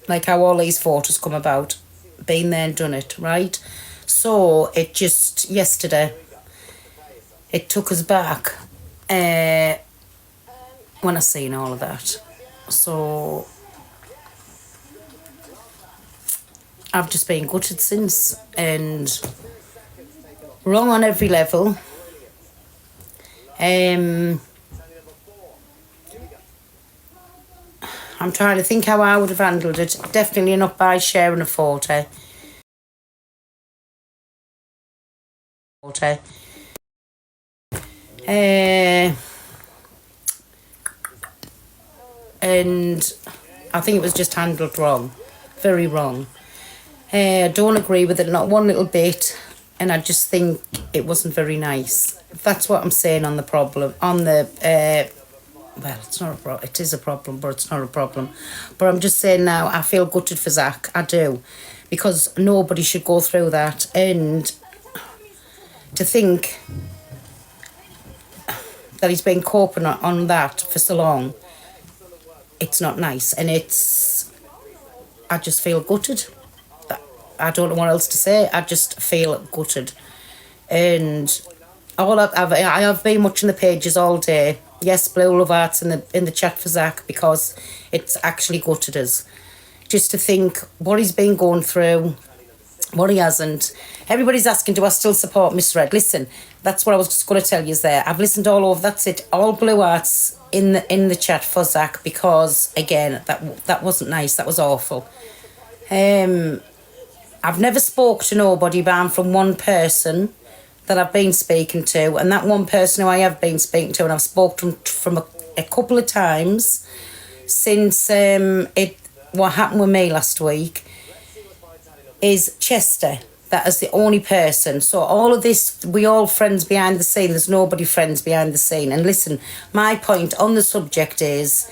like how all these photos come about. Been there and done it, right? So it just, yesterday, it took us back when I seen all of that. So I've just been gutted since, and wrong on every level. I'm trying to think how I would have handled it. Definitely not by sharing a photo. Uh, and I think it was just handled wrong, very wrong. I don't agree with it, not one little bit, and I just think it wasn't very nice. That's what I'm saying on the problem, on the, well, it's not a problem, it is a problem, but it's not a problem. But I'm just saying now, I feel gutted for Zach, I do, because nobody should go through that, and to think that he's been coping on that for so long, it's not nice, and I just feel gutted. I don't know what else to say. I just feel gutted, and all I have been watching the pages all day. Yes, Blue Love Arts in the chat for Zach, because it's actually gutted us. Just to think what he's been going through, what he hasn't. Everybody's asking, do I still support Miss Red? Listen, that's what I was just going to tell you there. I've listened all over. That's it. All Blue Arts in the chat for Zach, because again, that wasn't nice. That was awful. I've never spoke to nobody, but I'm from one person that I've been speaking to, and that one person who I have been speaking to, and I've spoken to from a couple of times since what happened with me last week, is Chester. That is the only person. So all of this, we all friends behind the scene. There's nobody friends behind the scene. And listen, my point on the subject is,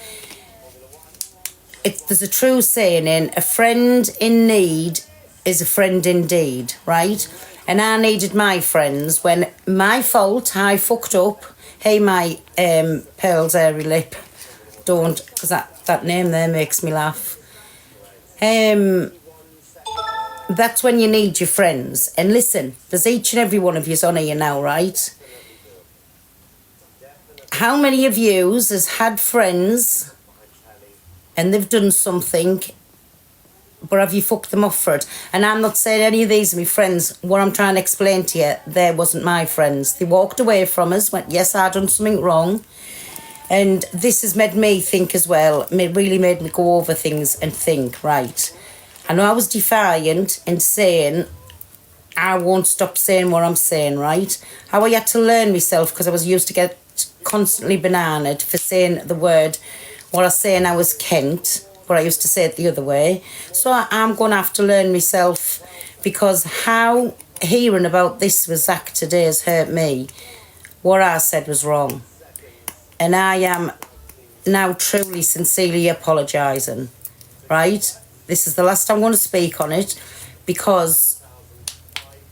there's a true saying in, a friend in need is a friend indeed, right? And I needed my friends when my fault, I fucked up. Hey, my Pearl's airy lip. Don't, because that name there makes me laugh. That's when you need your friends. And listen, there's each and every one of yous on here now, right? How many of yous has had friends and they've done something, but have you fucked them off for it? And I'm not saying any of these are my friends. What I'm trying to explain to you, they wasn't my friends. They walked away from us, went, yes, I done something wrong. And this has made me think as well. It really made me go over things and think, right, I know I was defiant in saying, I won't stop saying what I'm saying, right? How I had to learn myself, because I was used to get constantly bananaed for saying the word, what I say now is Kent, but I used to say it the other way. So I'm going to have to learn myself, because how hearing about this with Zach today has hurt me. What I said was wrong. And I am now truly, sincerely apologising, right? This is the last I'm going to speak on it, because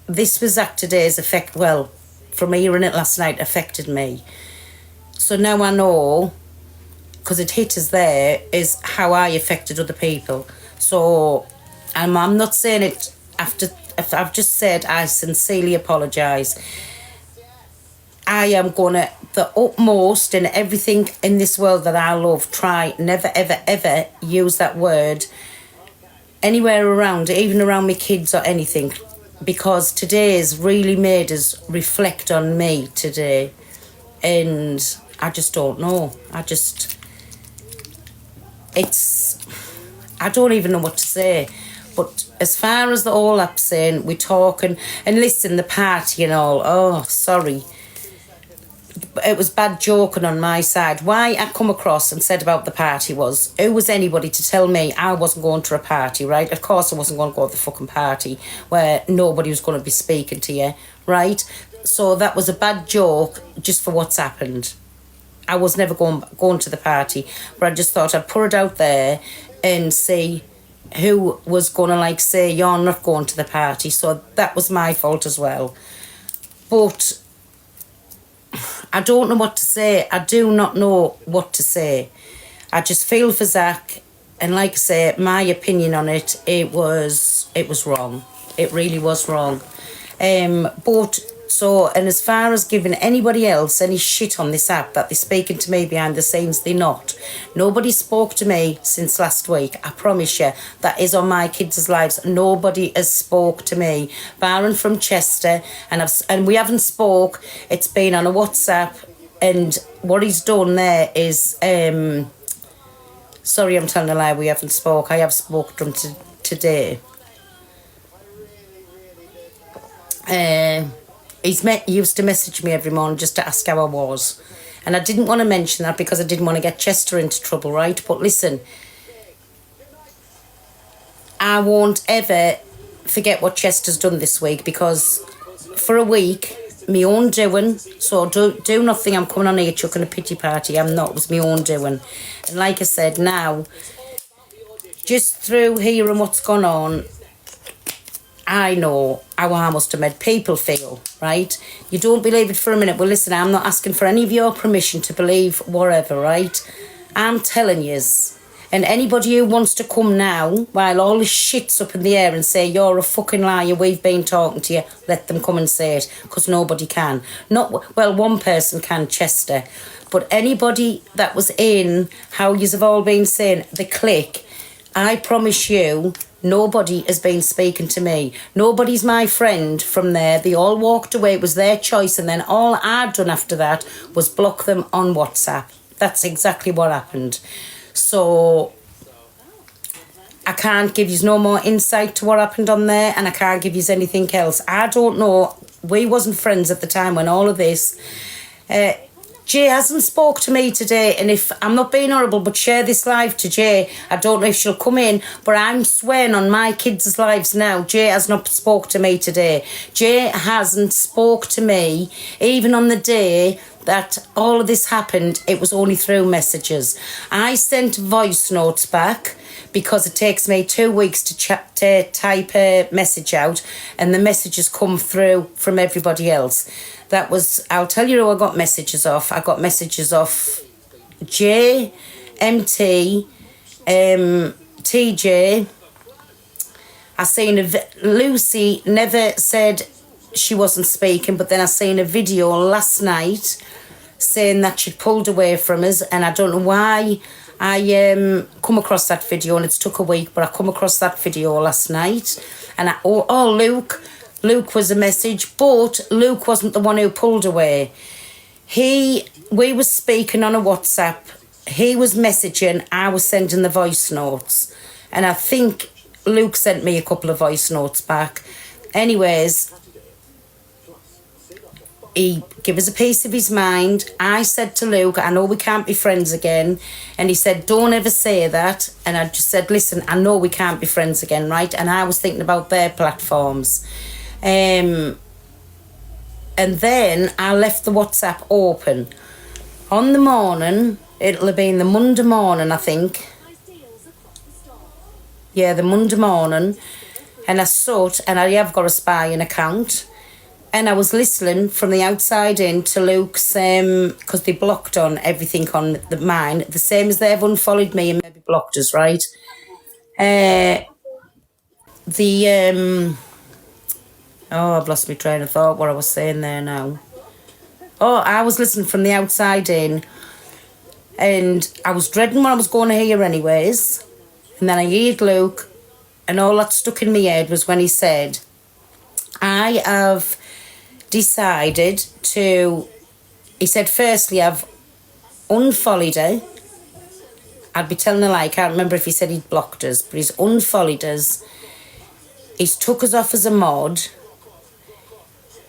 this was Zach today's effect, well, from hearing it last night, affected me. So now I know, because it hit us there, is how I affected other people. So I'm not saying it after, I've just said I sincerely apologise. I am going to, the utmost in everything in this world that I love, try never, ever, ever use that word anywhere around, even around my kids or anything, because today has really made us reflect on me today. And I just don't know. I don't even know what to say. But as far as the all up saying, we're talking, and listen, the party and all, oh, sorry. It was bad joking on my side. Why I come across and said about the party was, who was anybody to tell me I wasn't going to a party, right? Of course I wasn't going to go to the fucking party where nobody was going to be speaking to you, right? So that was a bad joke just for what's happened. I was never going to the party, but I just thought I'd put it out there and see who was going to like say you're not going to the party. So that was my fault as well. But I don't know what to say. I do not know what to say. I just feel for Zach, And like I say, my opinion on it, it was wrong. It really was wrong. But so, and as far as giving anybody else any shit on this app that they're speaking to me behind the scenes, they're not. Nobody spoke to me since last week. I promise you, that is on my kids' lives. Nobody has spoke to me, barring from Chester, and we haven't spoke. It's been on a WhatsApp, and what he's done there is, sorry, I'm telling a lie. We haven't spoke. I have spoke to him today. He used to message me every morning just to ask how I was. And I didn't want to mention that because I didn't want to get Chester into trouble, right? But listen, I won't ever forget what Chester's done this week, because for a week, my own doing, so do nothing, I'm coming on here chucking a pity party, I'm not, it was my own doing. And like I said, now, just through hearing what's gone on, I know how I must have made people feel, right? You don't believe it for a minute. Well, listen, I'm not asking for any of your permission to believe whatever, right? I'm telling yous. And anybody who wants to come now, while all this shit's up in the air, and say, you're a fucking liar, we've been talking to you, let them come and say it, because nobody can. Well, one person can, Chester. But anybody that was in, how yous have all been saying, the click, I promise you, nobody has been speaking to me. Nobody's my friend from there. They all walked away. It was their choice. And then all I'd done after that was block them on WhatsApp. That's exactly what happened. So I can't give you no more insight to what happened on there, and I can't give you anything else. I don't know. We wasn't friends at the time when all of this... Jay hasn't spoke to me today, and if I'm not being horrible, but share this live to Jay. I don't know if she'll come in, but I'm swearing on my kids' lives now, Jay has not spoke to me today. Jay hasn't spoke to me, even on the day that all of this happened. It was only through messages. I sent voice notes back because it takes me 2 weeks to type a message out, and the messages come through from everybody else. That was, I'll tell you who I got messages off. I got messages off J, MT, TJ. I seen Lucy never said she wasn't speaking, but then I seen a video last night saying that she'd pulled away from us, and I don't know why I come across that video, and it's took a week, but I come across that video last night, and Luke was a message, but Luke wasn't the one who pulled away. We was speaking on a WhatsApp. He was messaging, I was sending the voice notes. And I think Luke sent me a couple of voice notes back. Anyways, he gave us a piece of his mind. I said to Luke, I know we can't be friends again. And he said, don't ever say that. And I just said, listen, I know we can't be friends again, right? And I was thinking about their platforms. And then I left the WhatsApp open. On the morning, it'll have been the Monday morning, I think. Yeah, the Monday morning. And I saw it, and I have got a spying account. And I was listening from the outside in to Luke's, because they blocked on everything on mine, the same as they've unfollowed me and maybe blocked us, right? Oh, I've lost my train of thought, what I was saying there now. Oh, I was listening from the outside in, and I was dreading what I was going to hear anyways. And then I heard Luke, and all that stuck in my head was when he said, I have decided to... He said, firstly, I've unfollowed her. I'd be telling a lie, I can't remember if he said he'd blocked us, but he's unfollowed us. He's took us off as a mod.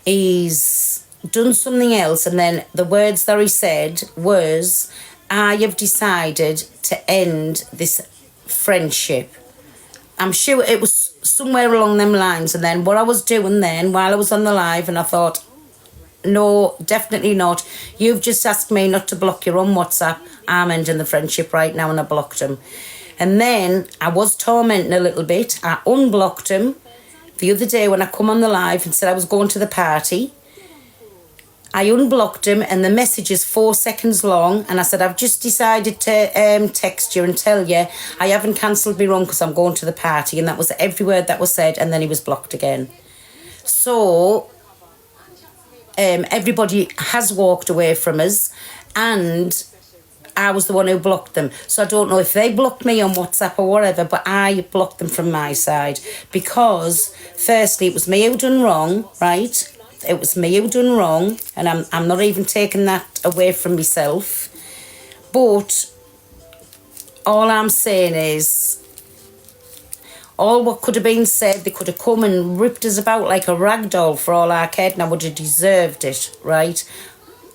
He's done something else, and then the words that he said was, I have decided to end this friendship. I'm sure it was somewhere along them lines. And then what I was doing then while I was on the live, and I thought, no, definitely not. You've just asked me not to block you on WhatsApp. I'm ending the friendship right now, and I blocked him. And then I was tormenting a little bit. I unblocked him the other day when I come on the live and said I was going to the party. I unblocked him and the message is 4 seconds long. And I said, I've just decided to text you and tell you I haven't cancelled my run because I'm going to the party. And that was every word that was said. And then he was blocked again. So everybody has walked away from us and I was the one who blocked them. So I don't know if they blocked me on WhatsApp or whatever, but I blocked them from my side because firstly, it was me who done wrong, right? It was me who done wrong, and I'm not even taking that away from myself. But all I'm saying is, all what could have been said, they could have come and ripped us about like a rag doll for all I cared, and I would have deserved it, right?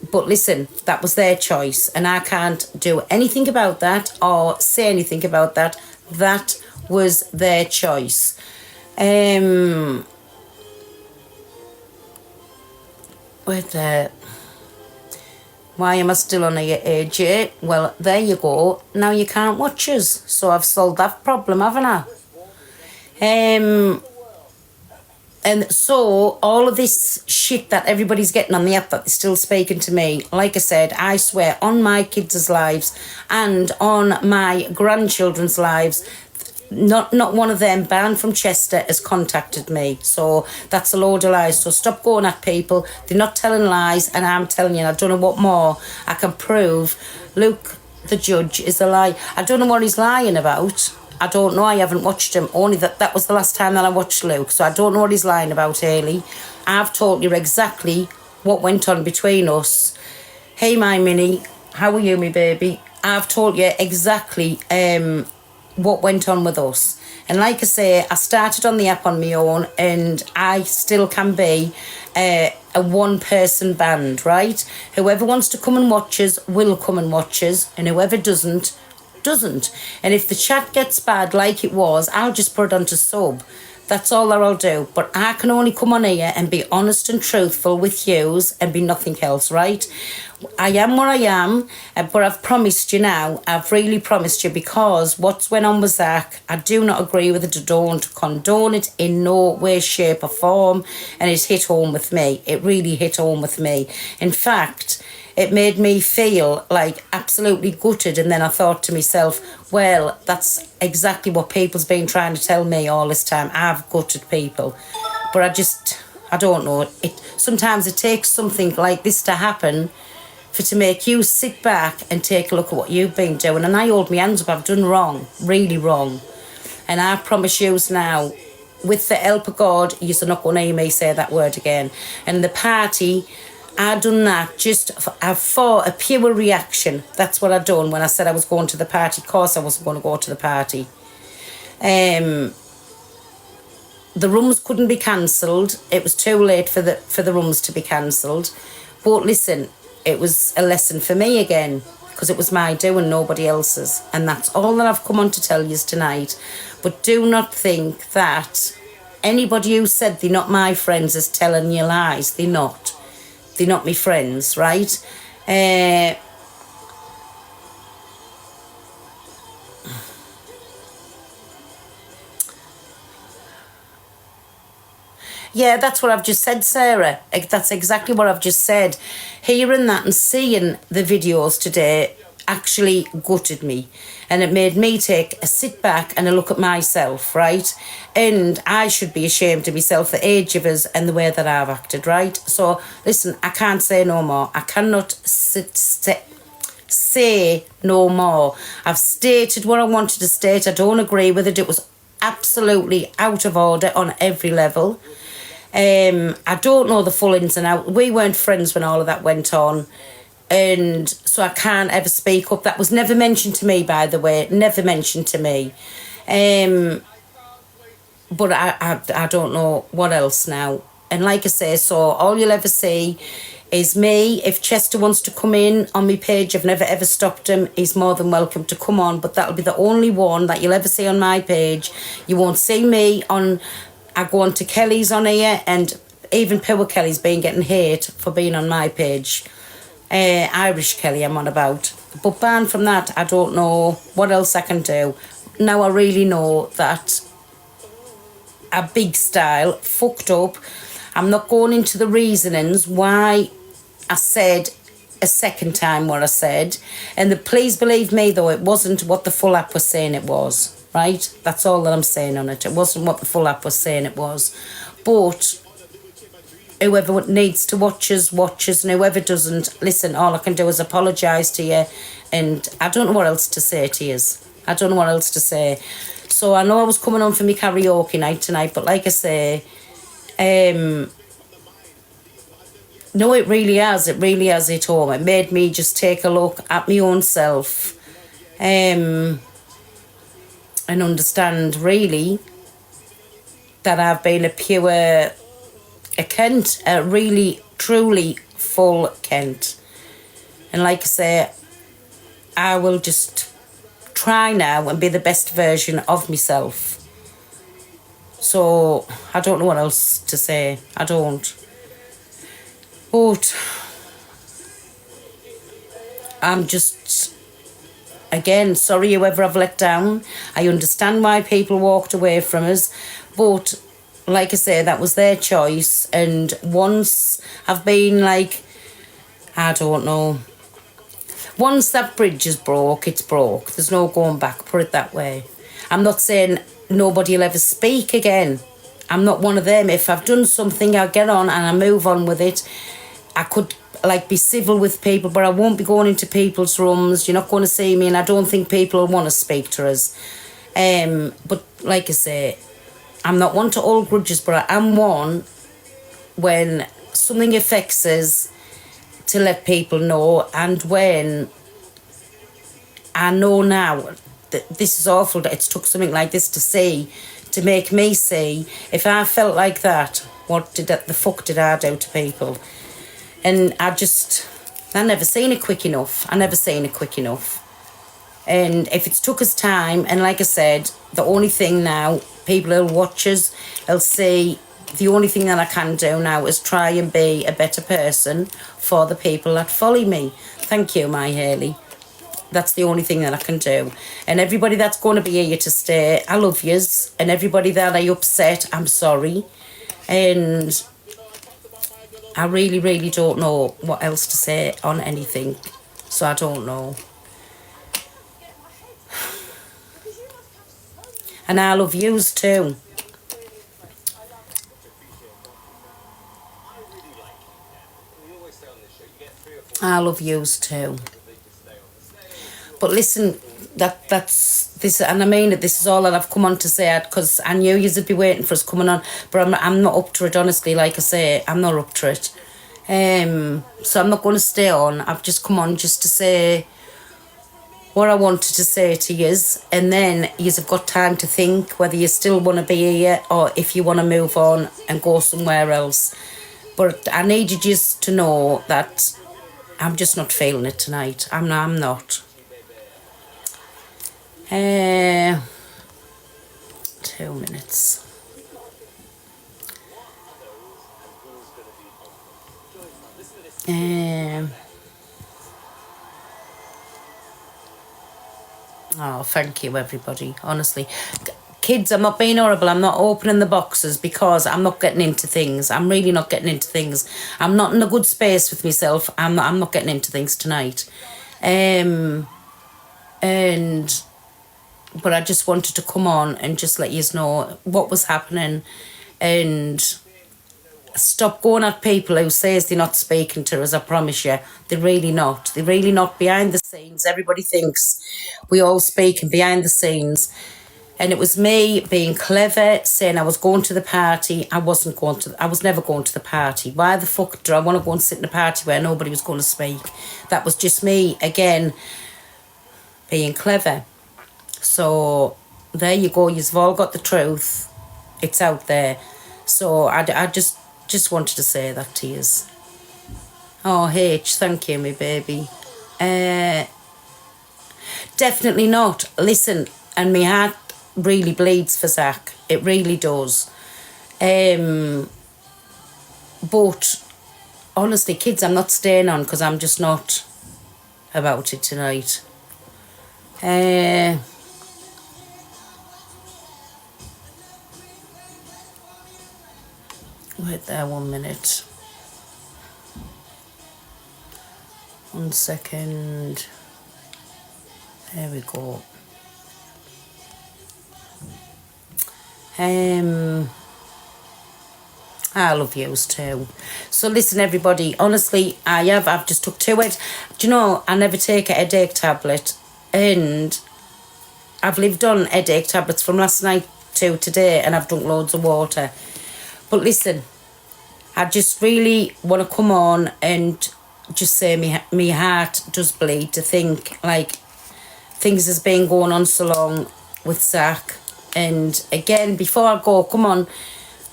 But listen, that was their choice, and I can't do anything about that or say anything about that. That was their choice. Why am I still on here, AJ? Well, there you go. Now you can't watch us. So I've solved that problem, haven't I? And so all of this shit that everybody's getting on the app that they're still speaking to me, like I said, I swear on my kids' lives and on my grandchildren's lives, not one of them banned from Chester has contacted me. So that's a load of lies. So stop going at people. They're not telling lies, and I'm telling you, I don't know what more I can prove. Luke, the judge, is a lie. I don't know what he's lying about. I don't know. I haven't watched him. Only that was the last time that I watched Luke. So I don't know what he's lying about, Hayley. I've told you exactly what went on between us. Hey, my Minnie, how are you, me baby? I've told you exactly what went on with us. And like I say, I started on the app on my own, and I still can be a one-person band, right? Whoever wants to come and watch us will come and watch us, and whoever doesn't. And if the chat gets bad like it was, I'll just put it onto sub. That's all that I'll do. But I can only come on here and be honest and truthful with yous and be nothing else, right? I am what I am, but I've promised you now. I've really promised you, because what's went on with Zach, I do not agree with it. I don't condone it in no way, shape or form. And it hit home with me. It really hit home with me. In fact, it made me feel like absolutely gutted. And then I thought to myself, well, that's exactly what people's been trying to tell me all this time. I've gutted people. But I don't know. Sometimes it takes something like this to happen to make you sit back and take a look at what you've been doing. And I hold my hands up. I've done wrong, really wrong. And I promise you now, with the help of God, you're not going to hear me say that word again. And the party, I done that just for a pure reaction. That's what I done when I said I was going to the party. Of course I wasn't going to go to the party. The rooms couldn't be cancelled. It was too late for the rooms to be cancelled. But listen, it was a lesson for me again, because it was my doing, nobody else's. And that's all that I've come on to tell you tonight. But do not think that anybody who said they're not my friends is telling you lies. They're not. They're not my friends, right? Yeah, that's what I've just said, Sarah. That's exactly what I've just said. Hearing that and seeing the videos today actually gutted me. And it made me take a sit back and a look at myself, right? And I should be ashamed of myself, the age of us and the way that I've acted, right? So, listen, I can't say no more. I cannot say no more. I've stated what I wanted to state. I don't agree with it. It was absolutely out of order on every level. I don't know the full ins and outs. We weren't friends when all of that went on. And so I can't ever speak up. That was never mentioned to me, by the way. Never mentioned to me. But I don't know what else now. And like I say, so all you'll ever see is me. If Chester wants to come in on my page, I've never ever stopped him. He's more than welcome to come on. But that'll be the only one that you'll ever see on my page. You won't see me on... I go on to Kelly's on here, and even poor Kelly's been getting hate for being on my page. Irish Kelly I'm on about. But banned from that, I don't know what else I can do. Now I really know that a big style fucked up. I'm not going into the reasonings why I said a second time what I said. And please believe me, though, it wasn't what the full app was saying it was, right? That's all that I'm saying on it. It wasn't what the full app was saying it was. But whoever needs to watches, and whoever doesn't, listen, all I can do is apologise to you. And I don't know what else to say to you. I don't know what else to say. So I know I was coming on for my karaoke night tonight, but like I say, no, it really has. It really has hit home. It made me just take a look at my own self, and understand really that I've been a pure, a Kent, a really, truly full Kent. And like I say, I will just try now and be the best version of myself. So I don't know what else to say. I don't. But I'm just, again, sorry whoever I've let down. I understand why people walked away from us. But like I say, that was their choice. And once I've been like, I don't know. Once that bridge is broke, it's broke. There's no going back, put it that way. I'm not saying nobody will ever speak again. I'm not one of them. If I've done something, I'll get on and I move on with it. I could like be civil with people, but I won't be going into people's rooms. You're not going to see me, and I don't think people will want to speak to us. But like I say, I'm not one to hold grudges, but I am one when something affects us to let people know, and when I know now that this is awful, that it's took something like this to make me see. If I felt like that, the fuck did I do to people? And I never seen it quick enough. And if it's took us time, and like I said, the only thing now, people who'll watch us, will see, the only thing that I can do now is try and be a better person for the people that follow me. Thank you, my Hayley. That's the only thing that I can do. And everybody that's going to be here to stay, I love yous. And everybody that I upset, I'm sorry. And I really, really don't know what else to say on anything. So I don't know. And I love yous too. I love yous too. But listen, that's this, and I mean it. This is all that I've come on to say, because I knew you'd be waiting for us coming on, but I'm not up to it. Honestly, like I say, I'm not up to it. So I'm not going to stay on. I've just come on just to say what I wanted to say to yous, and then yous have got time to think whether you still want to be here or if you want to move on and go somewhere else. But I needed yous to know that I'm just not feeling it tonight. I'm not. 2 minutes. Oh, thank you, everybody. Honestly, kids, I'm not being horrible. I'm not opening the boxes because I'm not getting into things. I'm really not getting into things. I'm not in a good space with myself. I'm not getting into things tonight. But I just wanted to come on and just let you know what was happening, and stop going at people who says they're not speaking to us. I promise you, they're really not. They're really not. Behind the scenes, everybody thinks we all speaking behind the scenes. And it was me being clever, saying I was going to the party. I was never going to the party. Why the fuck do I want to go and sit in a party where nobody was going to speak? That was just me, again, being clever. So there you go. You've all got the truth. It's out there. So I just wanted to say that to you. Oh, H, thank you, my baby. Definitely not. Listen, and my heart really bleeds for Zach. It really does. But honestly, kids, I'm not staying on because I'm just not about it tonight. Wait there 1 minute. 1 second. There we go. I love yous too. So listen, everybody. Honestly, I've just took to it. Do you know? I never take a headache tablet, and I've lived on headache tablets from last night to today, and I've drunk loads of water. But listen, I just really want to come on and just say me heart does bleed to think like things has been going on so long with Zach. And again, before I go, come on,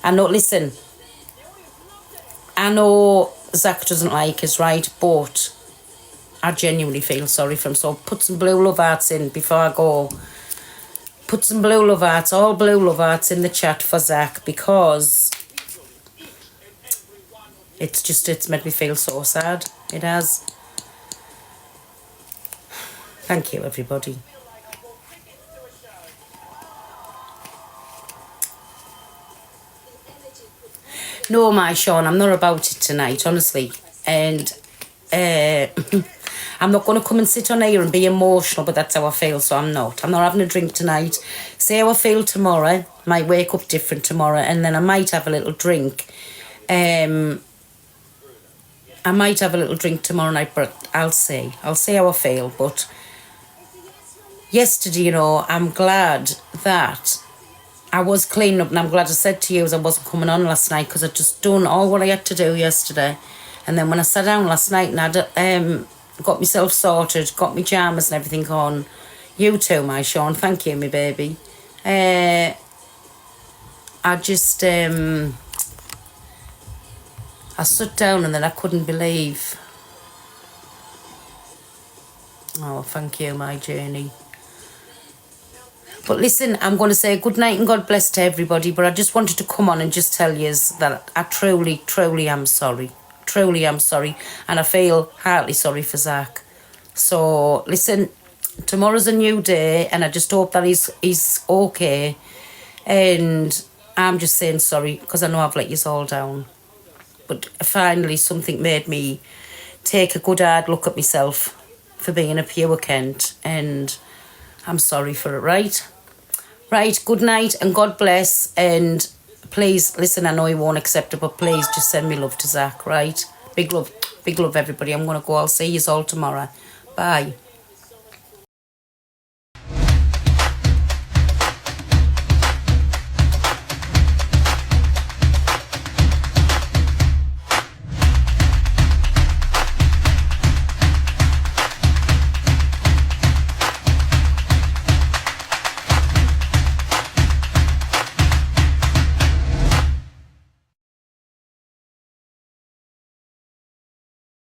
I know, listen, I know Zach doesn't like us, right? But I genuinely feel sorry for him. So put some blue love hearts in before I go. Put some blue love hearts, all blue love hearts in the chat for Zach, because it's made me feel so sad. It has. Thank you, everybody. No, my Sean, I'm not about it tonight, honestly. And I'm not going to come and sit on here and be emotional, but that's how I feel, so I'm not. I'm not having a drink tonight. See how I feel tomorrow. Might wake up different tomorrow, and then I might have a little drink. I might have a little drink tomorrow night, but I'll see. I'll see how I feel. But yesterday, you know, I'm glad that I was cleaning up, and I'm glad I said to you as I wasn't coming on last night, because I'd just done all what I had to do yesterday. And then when I sat down last night and I'd got myself sorted, got my pyjamas and everything on, you too, my Sean, thank you, my baby. I just, I sat down and then I couldn't believe. Oh, thank you, my journey. But listen, I'm going to say good night and God bless to everybody, but I just wanted to come on and just tell you that I truly, truly am sorry. Truly am sorry. And I feel heartily sorry for Zach. So, listen, tomorrow's a new day, and I just hope that he's okay. And I'm just saying sorry, because I know I've let you all down. But finally, something made me take a good hard look at myself for being a pure Kent, and I'm sorry for it, right? Right, good night and God bless, and please, listen, I know he won't accept it, but please just send me love to Zach, right? Big love, everybody. I'm going to go. I'll see you all tomorrow. Bye.